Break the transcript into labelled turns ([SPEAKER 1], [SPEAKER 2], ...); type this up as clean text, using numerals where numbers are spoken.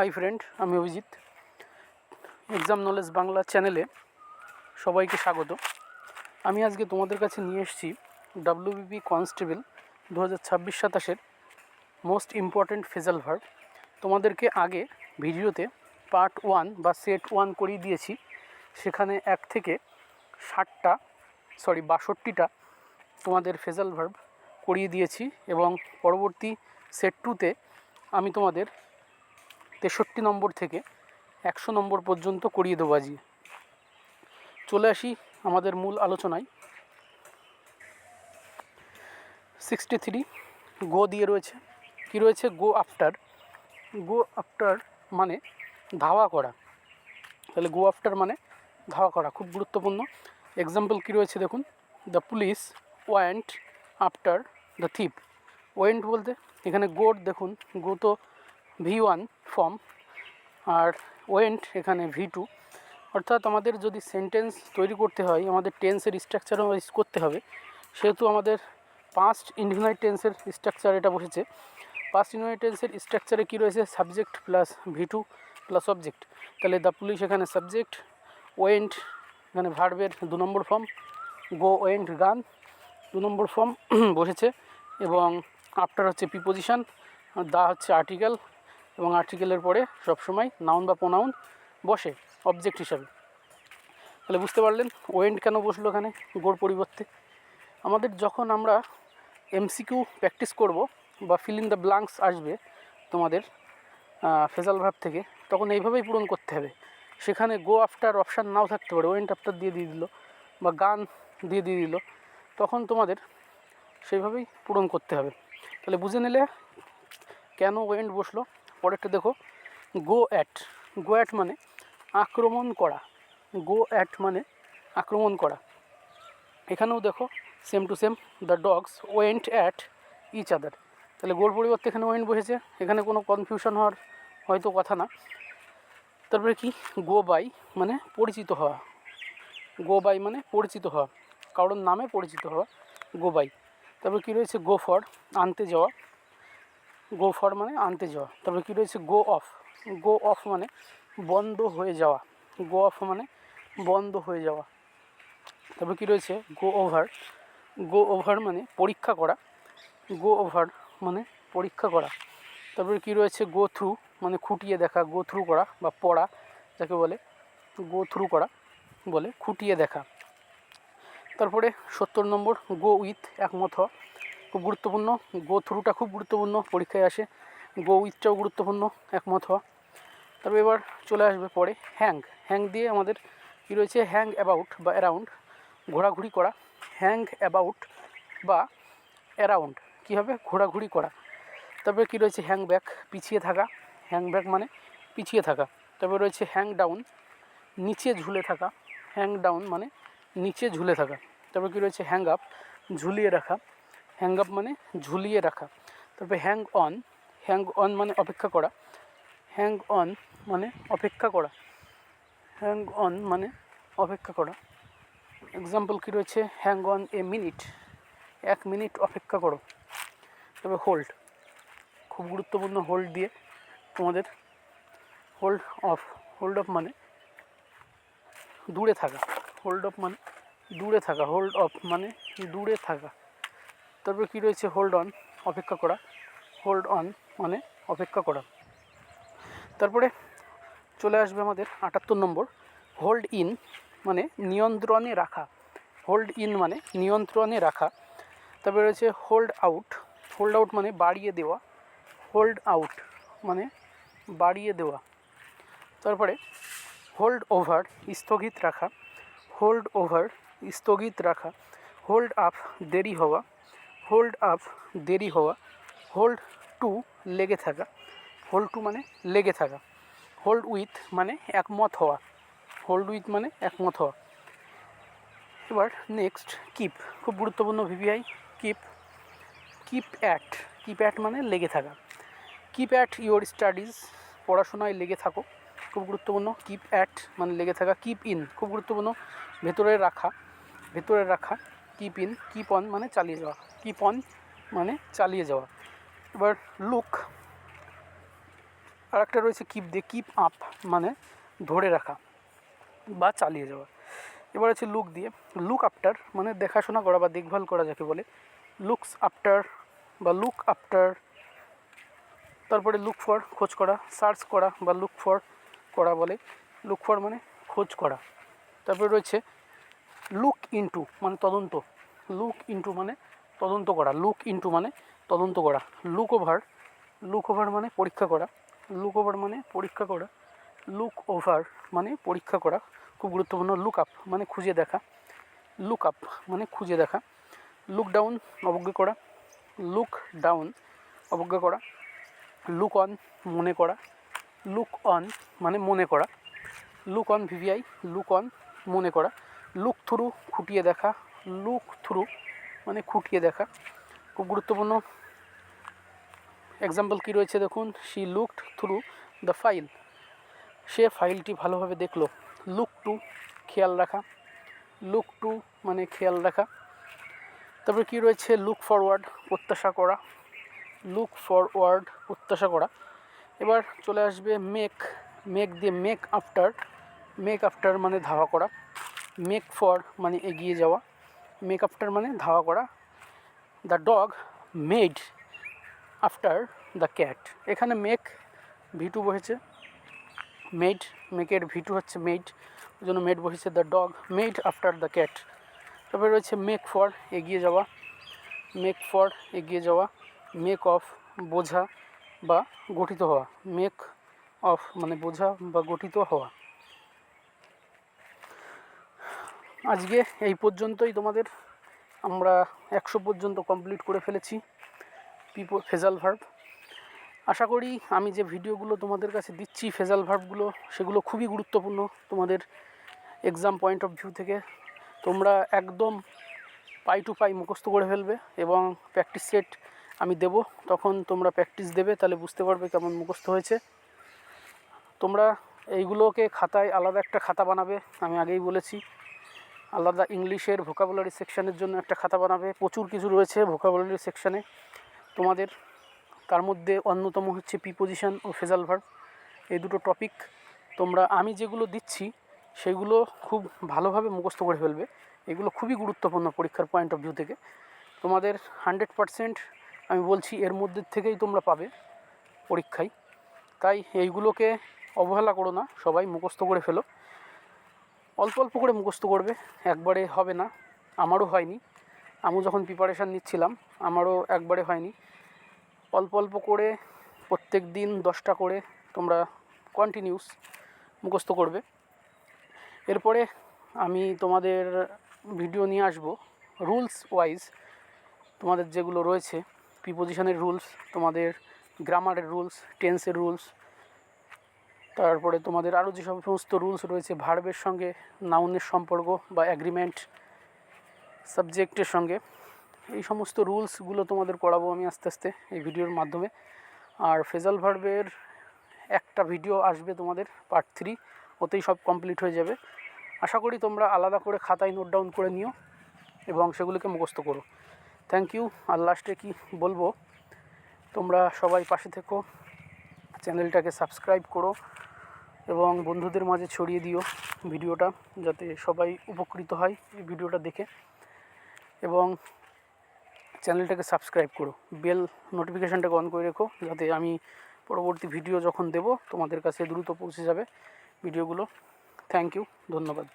[SPEAKER 1] Hi friend, আমি Abhijit. Exam knowledge Bangla চ্যানেলে সবাইকে স্বাগত। আমি আজকে তোমাদের কাছে নিয়ে এসেছি WBP constable 2026-27 most important phrasal verb. তোমাদেরকে আগে ভিডিওতে পার্ট 1 বা সেট 1 করিয়ে দিয়েছি। সেখানে 1 থেকে 62টা তোমাদের ফ্রেজাল ভার্ব করিয়ে দিয়েছি এবং পরবর্তী সেট 2তে আমি তোমাদের 63 নম্বর থেকে 100 নম্বর পর্যন্ত করিয়ে দেবো। আজকে চলে আসি আমাদের মূল আলোচনায়। 63 গো দিয়ে রয়েছে। কি রয়েছে? গো আফটার। গো আফটার মানে ধাওয়া করা। তাহলে গো আফটার মানে ধাওয়া করা, খুব গুরুত্বপূর্ণ। এক্সাম্পল কী রয়েছে দেখুন। The police went after the thief. Went বলতে এখানে গোর দেখুন, গো তো V1 ফর্ম, আর ওয়েন্ট এখানে V2। অর্থাৎ আমাদের যদি সেন্টেন্স তৈরি করতে হয়, আমাদের টেন্সের স্ট্রাকচার ওয়াইজ করতে হবে। সেহেতু আমাদের পাস্ট ইনডিফিনাইট টেন্সের স্ট্রাকচার এটা বসেছে। পাস্ট ইনডিফিনাইট টেন্সের স্ট্রাকচারে কী রয়েছে? Subject plus V2 plus object. তাহলে দ্য পুলিশ এখানে সাবজেক্ট, ওয়েন্ট এখানে ভার্বের 2 নম্বর ফর্ম, গো ওয়েন্ট গান 2 নম্বর ফর্ম বসেছে, এবং আফটার হচ্ছে প্রিপোজিশন, দা হচ্ছে আর্টিকেল, এবং আর্টিকেলের পরে সবসময় নাউন বা প্রোনাউন বসে অবজেক্ট হিসাবে। তাহলে বুঝতে পারলেন ওয়েন্ট কেন বসলো এখানে গোর পরিবর্তে। আমাদের যখন আমরা MCQ প্র্যাকটিস করব বা ফিল ইন দ্য ব্ল্যাঙ্কস আসবে তোমাদের ফ্রেজাল ভার্ব থেকে, তখন এইভাবেই পূরণ করতে হবে। সেখানে গো আফটার অপশান নাও থাকতে পারে, ওয়েন্ট আফটার দিয়ে দিল বা গান দিয়ে দিল, তখন তোমাদের সেইভাবেই পূরণ করতে হবে। তাহলে বুঝে নিলে কেন ওয়েন্ট বসলো। পরেরটা দেখো, গো অ্যাট। গো অ্যাট মানে আক্রমণ করা। গো অ্যাট মানে আক্রমণ করা। এখানেও দেখো same to same, the dogs went at each other. তাহলে গোর পরিবর্তে এখানে ওয়েন্ট বসেছে, এখানে কোনো কনফিউশন হওয়ার হয়তো কথা না। তারপরে কি? গো বাই মানে পরিচিত হওয়া। গো বাই মানে পরিচিত হওয়া, কারোর নামে পরিচিত হওয়া, গো বাই। তারপরে কী রয়েছে? গো ফর আনতে যাওয়া। গো ফর মানে আনতে যাওয়া। তারপরে কী রয়েছে? গো অফ। গো অফ মানে বন্ধ হয়ে যাওয়া। গো অফ মানে বন্ধ হয়ে যাওয়া। তারপর কী রয়েছে? গো ওভার। গো ওভার মানে পরীক্ষা করা। গো ওভার মানে পরীক্ষা করা। তারপরে কী রয়েছে? গো থ্রু মানে খুঁটিয়ে দেখা, গো থ্রু করা বা পড়া যাকে বলে, গো থ্রু করা বলে খুঁটিয়ে দেখা। তারপরে 70 নম্বর, গো উইথ একমত হওয়া, খুব গুরুত্বপূর্ণ। গো থ্রুটা খুব গুরুত্বপূর্ণ, পরীক্ষায় আসে। গো উইথটাও গুরুত্বপূর্ণ, একমত হওয়া। তারপরে এবার চলে আসবে পরে হ্যাং। হ্যাং দিয়ে আমাদের কী রয়েছে? হ্যাং অ্যাবাউট বা অ্যারাউন্ড, ঘোরাঘুরি করা। হ্যাং অ্যাবাউট বা অ্যারাউন্ড কী হবে? ঘোরাঘুরি করা। তারপরে কী রয়েছে? হ্যাং ব্যাক, পিছিয়ে থাকা। হ্যাং ব্যাক মানে পিছিয়ে থাকা। তারপরে রয়েছে হ্যাং ডাউন, নিচে ঝুলে থাকা। হ্যাং ডাউন মানে নিচে ঝুলে থাকা। তারপর কী রয়েছে? হ্যাং আপ, ঝুলিয়ে রাখা। হ্যাং আপ মানে ঝুলিয়ে রাখা। তারপরে হ্যাং অন। হ্যাং অন মানে অপেক্ষা করা। হ্যাং অন মানে অপেক্ষা করা। হ্যাং অন মানে অপেক্ষা করা। এক্সাম্পল কী রয়েছে? Hang on a minute, 1 minute অপেক্ষা করো। তবে হোল্ড, খুব গুরুত্বপূর্ণ। হোল্ড দিয়ে তোমাদের হোল্ড অফ। হোল্ড অফ মানে দূরে থাকা। হোল্ড অফ মানে দূরে থাকা। হোল্ড অফ মানে দূরে থাকা। তারপরে কী রয়েছে? হোল্ড অন, অপেক্ষা করা। হোল্ড অন মানে অপেক্ষা করা। তারপরে চলে আসবে আমাদের 78 নম্বর, হোল্ড ইন মানে নিয়ন্ত্রণে রাখা। হোল্ড ইন মানে নিয়ন্ত্রণে রাখা। তারপরে রয়েছে হোল্ড আউট। হোল্ড আউট মানে বাড়িয়ে দেওয়া। হোল্ড আউট মানে বাড়িয়ে দেওয়া। তারপরে হোল্ড ওভার, স্থগিত রাখা। হোল্ড ওভার স্থগিত রাখা। হোল্ড আপ, দেরি হওয়া। হোল্ড আপ দেরি হওয়া। হোল্ড টু, লেগে থাকা। হোল্ড টু মানে লেগে থাকা। হোল্ড উইথ মানে একমত হওয়া। হোল্ড উইথ মানে একমত হওয়া। এবার নেক্সট কিপ, খুব গুরুত্বপূর্ণ VVI. Keep, keep at. Keep at মানে লেগে থাকা। কিপ অ্যাট ইয়োর স্টাডিজ, পড়াশোনায় লেগে থাকো, খুব গুরুত্বপূর্ণ। কিপ অ্যাট মানে লেগে থাকা। কিপ ইন, খুব গুরুত্বপূর্ণ, ভেতরে রাখা। ভেতরে রাখা। কিপ ইন, কিপ অন মানে চালিয়ে যাওয়া। কিপ অন মানে চালিয়ে যাওয়া। এবার লুক, আর একটা রয়েছে কিপ দিয়ে, কিপ আপ মানে ধরে রাখা বা চালিয়ে যাওয়া। এবার আছে লুক দিয়ে, লুক আফটার মানে দেখাশোনা করা বা দেখভাল করা যাকে বলে, লুকস আফটার বা লুক আফটার। তারপরে লুক ফর খোঁজ করা, সার্চ করা বা লুক ফর করা বলে, লুক ফর মানে খোঁজ করা। তারপরে রয়েছে লুক ইনটু মানে তদন্ত, লুক ইনটু মানে তদন্ত করা, লুক ইনটু মানে তদন্ত করা। লুক ওভার, লুক ওভার মানে পরীক্ষা করা, লুক ওভার মানে পরীক্ষা করা, লুক ওভার মানে পরীক্ষা করা, খুব গুরুত্বপূর্ণ। লুক আপ মানে খুঁজে দেখা, লুক আপ মানে খুঁজে দেখা। লুক ডাউন অবজ্ঞা করা, লুক ডাউন অবজ্ঞা করা। লুক অন মনে করা, লুক অন মানে মনে করা। Look on VVI, look on মনে করা। লুক থ্রু খুঁটিয়ে দেখা, লুক থ্রু মানে খুঁটিয়ে দেখা, খুব গুরুত্বপূর্ণ। এক্সাম্পল কী রয়েছে দেখুন, she looked through the file, সে ফাইলটি ভালোভাবে দেখলো। লুক টু খেয়াল রাখা, লুক টু মানে খেয়াল রাখা। তারপরে কী রয়েছে, লুক ফরওয়ার্ড প্রত্যাশা করা, লুক ফরওয়ার্ড প্রত্যাশা করা। এবার চলে আসবে মেক, মেক দিয়ে মেক আফটার, মেক আফটার মানে ধাওয়া করা। মেক ফর মানে এগিয়ে যাওয়া, মেক আফটার মানে ধাওয়া করা। The dog made after the cat, এখানে মেক ভিটু বসেছে, মেড মেকের ভিটু হচ্ছে মেড, ওই জন্য মেড বসেছে। The dog made after the cat. তারপরে রয়েছে মেক ফর এগিয়ে যাওয়া, মেক ফর এগিয়ে যাওয়া। মেক অফ বোঝা বা গঠিত হওয়া, মেক অফ মানে বোঝা বা গঠিত হওয়া। আজকে এই পর্যন্তই, তোমাদের আমরা 100 পর্যন্ত কমপ্লিট করে ফেলেছি ফেজাল ভার্ব। আশা করি আমি যে ভিডিওগুলো তোমাদের কাছে দিচ্ছি ফেজাল ভার্বগুলো, সেগুলো খুবই গুরুত্বপূর্ণ তোমাদের এক্সাম পয়েন্ট অফ ভিউ থেকে। তোমরা একদম পাই টু পাই মুখস্থ করে ফেলবে, এবং প্র্যাকটিস সেট আমি দেব, তখন তোমরা প্র্যাকটিস দেবে, তাহলে বুঝতে পারবে কেমন মুখস্থ হয়েছে। তোমরা এইগুলোকে খাতায় আলাদা একটা খাতা বানাবে, আমি আগেই বলেছি। আলাদা ইংলিশের ভোকাবুলারি সেকশানের জন্য একটা খাতা বানাবে, প্রচুর কিছু রয়েছে ভোকাবুলারি সেকশানে তোমাদের। তার মধ্যে অন্যতম হচ্ছে প্রিপোজিশন ও ফেজাল ভার্ব, এই দুটো টপিক তোমরা আমি যেগুলো দিচ্ছি সেগুলো খুব ভালোভাবে মুখস্থ করে ফেলবে। এগুলো খুবই গুরুত্বপূর্ণ পরীক্ষার পয়েন্ট অফ ভিউ থেকে। তোমাদের 100% আমি বলছি এর মধ্যে থেকেই তোমরা পাবে পরীক্ষায়। তাই এইগুলোকে অবহেলা করো না, সবাই মুখস্থ করে ফেলো। অল্প অল্প করে মুখস্থ করবে, একবারে হবে না, আমারও হয়নি। আমি যখন প্রিপারেশান নিচ্ছিলাম আমারও একবারে হয়নি। অল্প অল্প করে প্রত্যেক দিন 10টা করে তোমরা কন্টিনিউস মুখস্থ করবে। এরপরে আমি তোমাদের ভিডিও নিয়ে আসব রুলস ওয়াইজ, তোমাদের যেগুলো রয়েছে প্রিপোজিশনের রুলস, তোমাদের গ্রামারের রুলস, টেন্সের রুলস, তারপরে তোমাদের আরও যে সমস্ত রুলস রয়েছে ভার্বের সঙ্গে নাউনের সম্পর্ক বা অ্যাগ্রিমেন্ট সাবজেক্টের সঙ্গে, এই সমস্ত রুলসগুলো তোমাদের করাবো আমি আস্তে আস্তে এই ভিডিওর মাধ্যমে। আর ফেজাল ভার্বের একটা ভিডিও আসবে তোমাদের পার্ট 3, ওতেই সব কমপ্লিট হয়ে যাবে। আশা করি তোমরা আলাদা করে খাতায় নোট ডাউন করে নিও এবং সেগুলিকে মুখস্থ করো। Thank you. আর লাস্টে কি বলবো, তোমরা সবাই পাশে থেকো, চ্যানেলটাকে সাবস্ক্রাইব করো এবং বন্ধুদের মাঝে ছড়িয়ে দিও ভিডিওটা, যাতে সবাই উপকৃত হয় এই ভিডিওটা দেখে। এবং চ্যানেলটাকে সাবস্ক্রাইব করো, বেল নোটিফিকেশানটাকে অন করে রেখো, যাতে আমি পরবর্তী ভিডিও যখন দেব তোমাদের কাছে দ্রুত পৌঁছে যাবে ভিডিওগুলো। থ্যাংক ইউ, ধন্যবাদ।